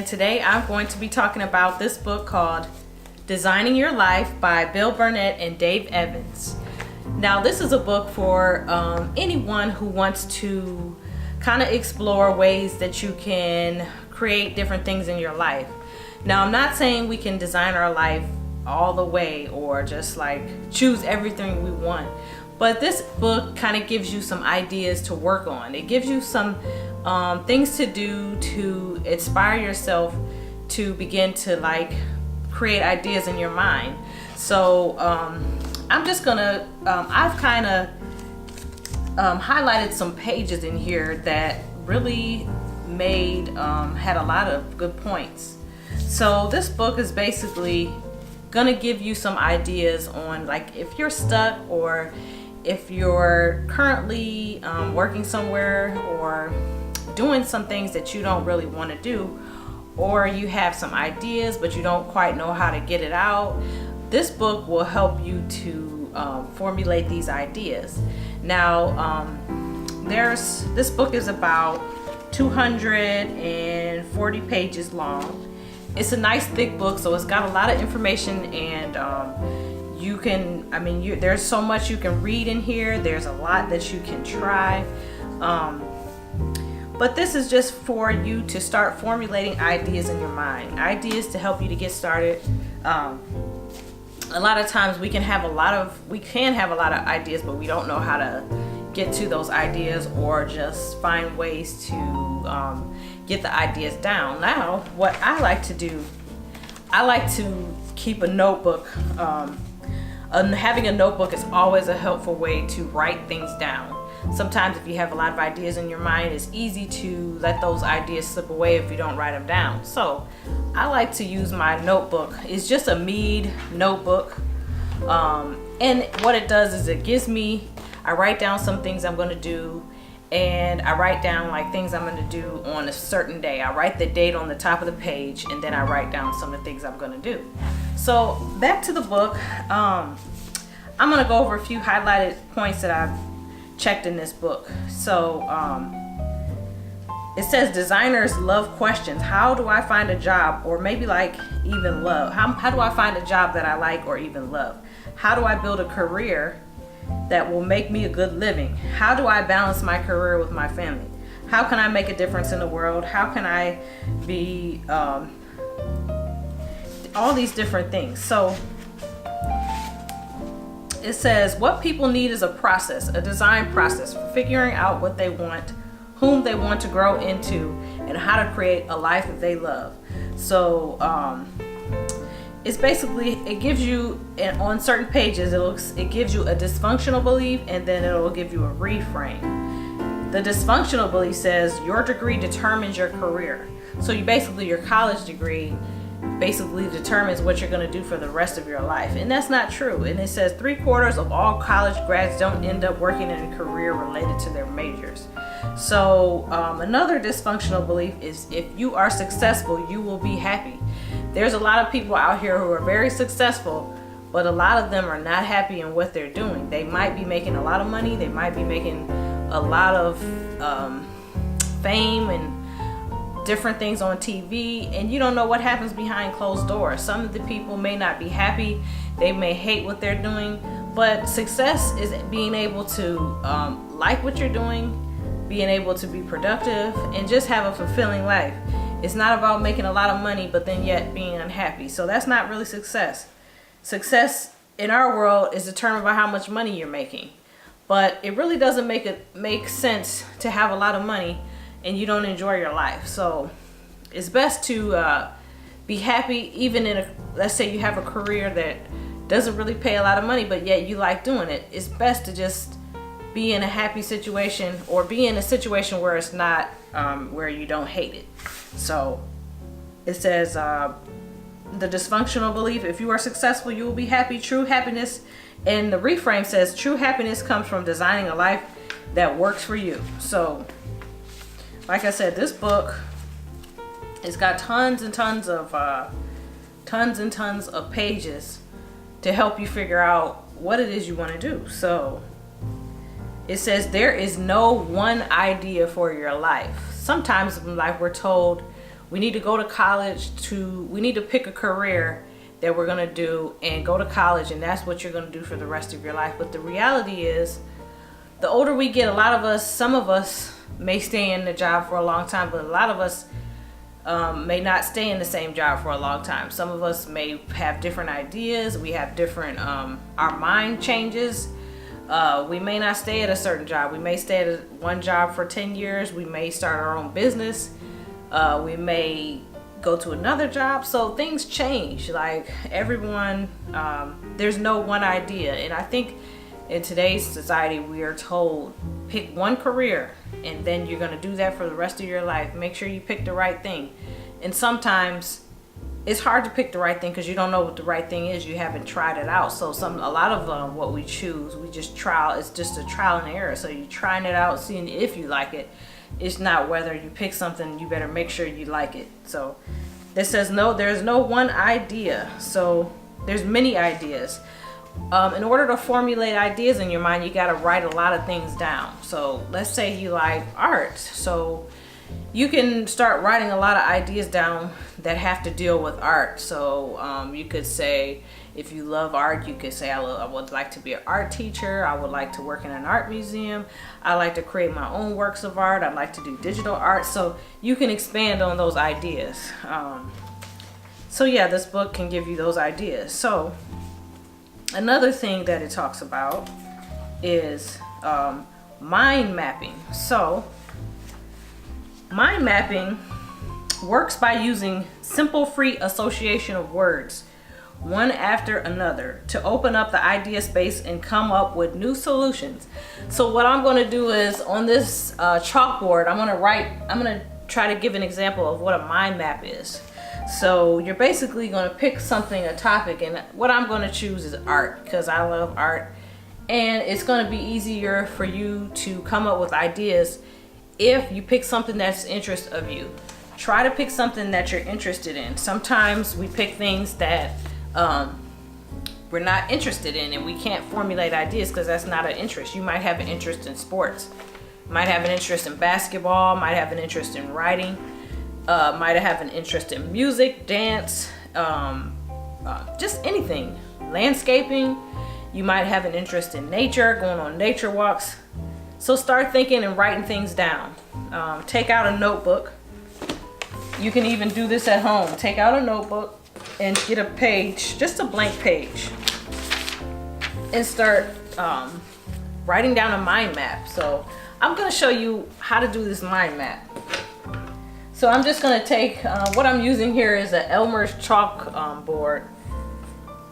and today I'm going to be talking about this book called Designing Your Life by Bill Burnett and Dave Evans. Now this is a book for anyone who wants to kind of explore ways that you can create different things in your life. Now I'm not saying we can design our life all the way or just like choose everything we want, but this book kind of gives you some ideas to work on. It gives you some things to do to inspire yourself to begin to like create ideas in your mind. So I'm just gonna I've kind of highlighted some pages in here that really made had a lot of good points. So this book is basically gonna give you some ideas on, like, if you're stuck or if you're currently working somewhere or doing some things that you don't really want to do, or you have some ideas but you don't quite know how to get it out. This book will help you to formulate these ideas. Now this book is about 240 pages long. It's a nice thick book, so it's got a lot of information, and you can, there's so much you can read in here. There's a lot that you can try, but this is just for you to start formulating ideas in your mind, ideas to help you to get started. A lot of times we can have a lot of ideas, but we don't know how to get to those ideas or just find ways to get the ideas down. Now, what I like to do, I like to keep a notebook. Having a notebook is always a helpful way to write things down. Sometimes if you have a lot of ideas in your mind, it's easy to let those ideas slip away if you don't write them down. So I like to use my notebook. It's just a Mead notebook. And what it does is I write down some things I'm going to do, and I write down like things I'm going to do on a certain day. I write the date on the top of the page, and then I write down some of the things I'm going to do. So back to the book. I'm going to go over a few highlighted points that I've checked in this book. So it says designers love questions. How do I find a job, or maybe like even love? How do I find a job that I like or even love? How do I build a career that will make me a good living? How do I balance my career with my family? How can I make a difference in the world? How can I be all these different things? So it says what people need is a process, a design process for figuring out what they want, whom they want to grow into, and how to create a life that they love. So it's basically, it gives you, and on certain pages it gives you a dysfunctional belief, and then it will give you a reframe. The dysfunctional belief says your degree determines your career. So your college degree basically determines what you're going to do for the rest of your life, and that's not true. And it says 3/4 of all college grads don't end up working in a career related to their majors. So another dysfunctional belief is if you are successful, you will be happy. There's a lot of people out here who are very successful, but a lot of them are not happy in what they're doing. They might be making a lot of money, they might be making a lot of fame and different things on TV, and you don't know what happens behind closed doors. Some of the people may not be happy, they may hate what they're doing, but success is being able to like what you're doing, being able to be productive, and just have a fulfilling life. It's not about making a lot of money but then yet being unhappy. So that's not really success. Success in our world is determined by how much money you're making, but it really doesn't make sense to have a lot of money and you don't enjoy your life. So it's best to be happy even in let's say you have a career that doesn't really pay a lot of money but yet you like doing it. It's best to just be in a happy situation, or be in a situation where it's not where you don't hate it. So it says the dysfunctional belief, if you are successful you will be happy. True happiness, and the reframe says true happiness comes from designing a life that works for you. So like I said, this book, it's got tons and tons of pages to help you figure out what it is you want to do. So it says there is no one idea for your life. Sometimes in life we're told We need to go to college we need to pick a career that we're going to do and go to college, and that's what you're going to do for the rest of your life. But the reality is, the older we get, a lot of us, some of us may stay in the job for a long time, but a lot of us may not stay in the same job for a long time. Some of us may have different ideas. We have different, our mind changes. We may not stay at a certain job. We may stay at one job for 10 years. We may start our own business. We may go to another job. So things change. Like everyone, there's no one idea. And I think in today's society, we are told, pick one career and then you're going to do that for the rest of your life. Make sure you pick the right thing. And sometimes it's hard to pick the right thing because you don't know what the right thing is. You haven't tried it out. So a lot of what we choose, we just trial. It's just a trial and error. So you're trying it out, seeing if you like it. It's not whether you pick something, you better make sure you like it. So this says no, there's no one idea. So there's many ideas. In order to formulate ideas in your mind, you got to write a lot of things down. So let's say you like art. So you can start writing a lot of ideas down that have to deal with art. So you could say, if you love art, you could say, I would like to be an art teacher. I would like to work in an art museum. I like to create my own works of art. I'd like to do digital art. So you can expand on those ideas. So yeah, this book can give you those ideas. So another thing that it talks about is mind mapping. So mind mapping works by using simple free association of words, one after another, to open up the idea space and come up with new solutions. So what I'm going to do is, on this chalkboard, I'm going to try to give an example of what a mind map is. So you're basically going to pick something, a topic, and what I'm going to choose is art, because I love art, and it's going to be easier for you to come up with ideas if you pick something that's interest of you. Try to pick something that you're interested in. Sometimes we pick things that we're not interested in, and we can't formulate ideas because that's not an interest. You might have an interest in sports, might have an interest in basketball, might have an interest in writing, might have an interest in music, dance, just anything, landscaping. You might have an interest in nature, going on nature walks. So start thinking and writing things down. Take out a notebook. You can even do this at home. Take out a notebook and get a page, just a blank page, and start writing down a mind map. So I'm going to show you how to do this mind map. So I'm just going to take, what I'm using here is an Elmer's chalk board,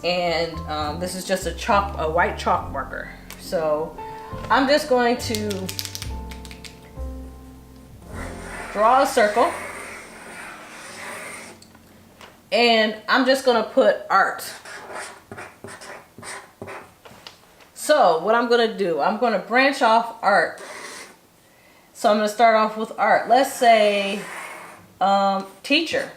and this is just a white chalk marker. So I'm just going to draw a circle, and I'm just going to put art. So what I'm going to do, I'm going to branch off art. So I'm going to start off with art. Let's say teacher.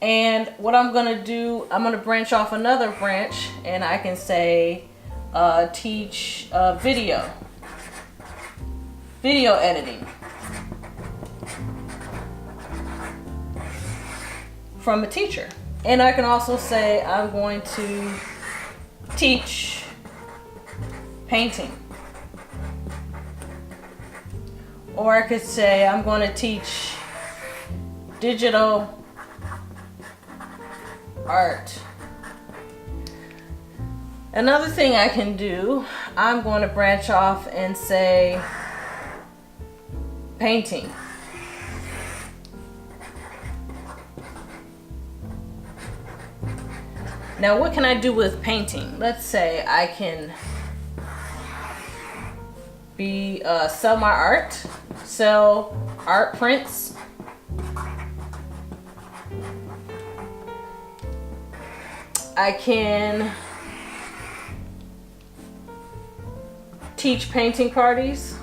And what I'm going to do, I'm going to branch off another branch, and I can say teach video editing from a teacher. And I can also say I'm going to teach painting. Or I could say I'm going to teach digital art. Another thing I can do, I'm going to branch off and say painting. Now what can I do with painting? Let's say I can sell my art, sell art prints. I can teach painting parties.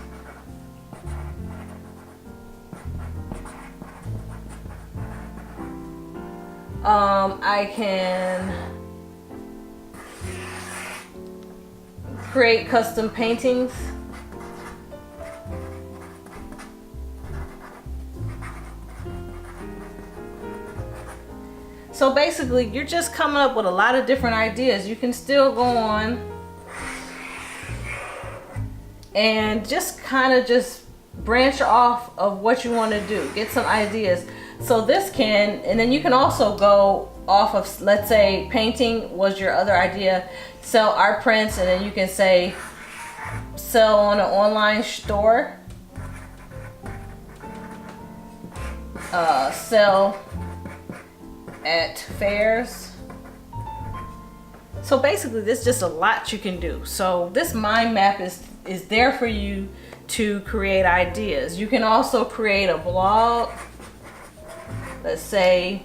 I can create custom paintings. So basically, you're just coming up with a lot of different ideas. You can still go on and just kind of just branch off of what you want to do. Get some ideas. So this can, and then you can also go off of, let's say painting was your other idea, sell art prints, and then you can say sell on an online store, sell at fairs. So basically there's just a lot you can do. So this mind map is there for you to create ideas. You can also create a blog. Let's say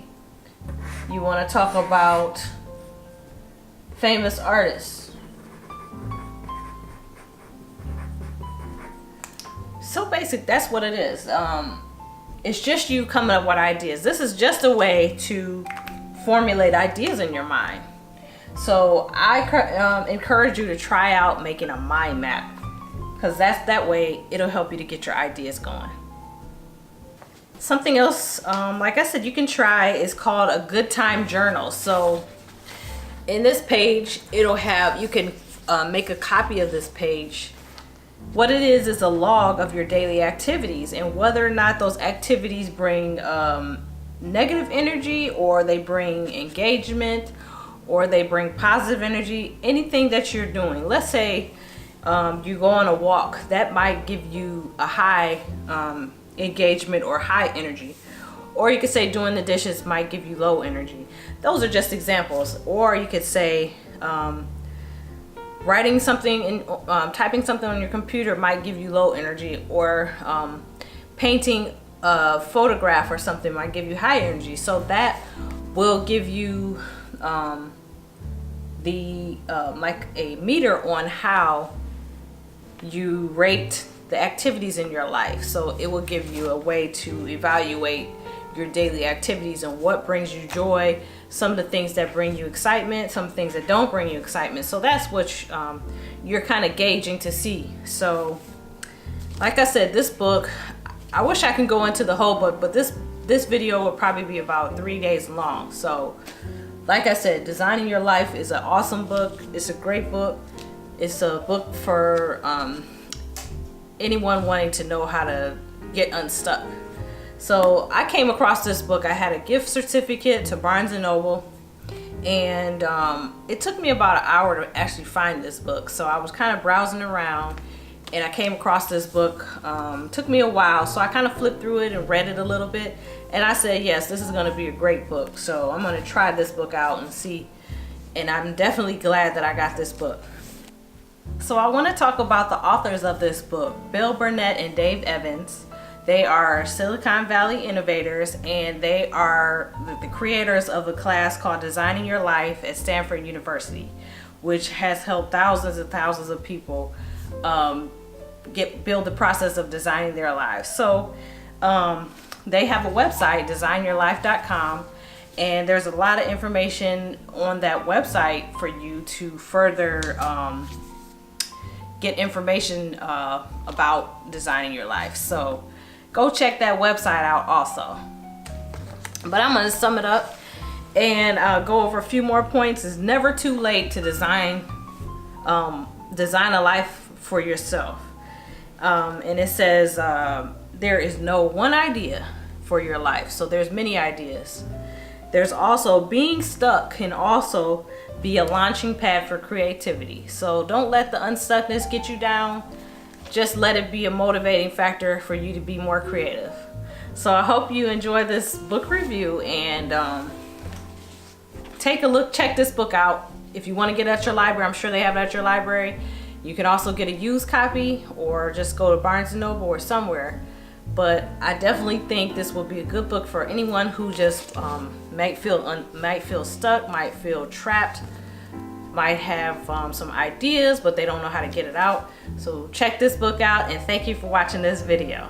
you want to talk about famous artists. So basic, that's what it is. It's just you coming up with ideas. This is just a way to formulate ideas in your mind. So I encourage you to try out making a mind map, because that way it'll help you to get your ideas going. Something else, like I said, you can try is called a good time journal. So in this page, it'll have, you can make a copy of this page. What it is a log of your daily activities and whether or not those activities bring negative energy, or they bring engagement, or they bring positive energy, anything that you're doing. Let's say you go on a walk, that might give you a high engagement or high energy. Or you could say doing the dishes might give you low energy. Those are just examples. Or you could say writing something and typing something on your computer might give you low energy, or painting a photograph or something might give you high energy. So that will give you like a meter on how you rate the activities in your life. So it will give you a way to evaluate your daily activities and what brings you joy, some of the things that bring you excitement, some things that don't bring you excitement. So that's what you're kind of gauging to see. So like I said, this book, I wish I can go into the whole book, but this video will probably be about 3 days long. So like I said, Designing Your Life is an awesome book. It's a great book. It's a book for anyone wanting to know how to get unstuck. So I came across this book. I had a gift certificate to Barnes & Noble, and it took me about an hour to actually find this book. So I was kind of browsing around and I came across this book. Took me a while, so I kind of flipped through it and read it a little bit, and I said, yes, this is going to be a great book. So I'm going to try this book out and see, and I'm definitely glad that I got this book. So I want to talk about the authors of this book, Bill Burnett and Dave Evans. They are Silicon Valley innovators, and they are the creators of a class called Designing Your Life at Stanford University, which has helped thousands and thousands of people build the process of designing their lives. So they have a website, designyourlife.com, and there's a lot of information on that website for you to further get information about designing your life. So go check that website out also. But I'm going to sum it up and go over a few more points. It's never too late to design a life for yourself. And it says there is no one idea for your life. So there's many ideas. There's also being stuck can also be a launching pad for creativity. So don't let the unstuckness get you down. Just let it be a motivating factor for you to be more creative. So I hope you enjoy this book review, and take a look, check this book out. If you want to get it at your library, I'm sure they have it at your library. You can also get a used copy or just go to Barnes & Noble or somewhere. But I definitely think this will be a good book for anyone who just might feel stuck, might feel trapped, might have some ideas, but they don't know how to get it out. So check this book out, and thank you for watching this video.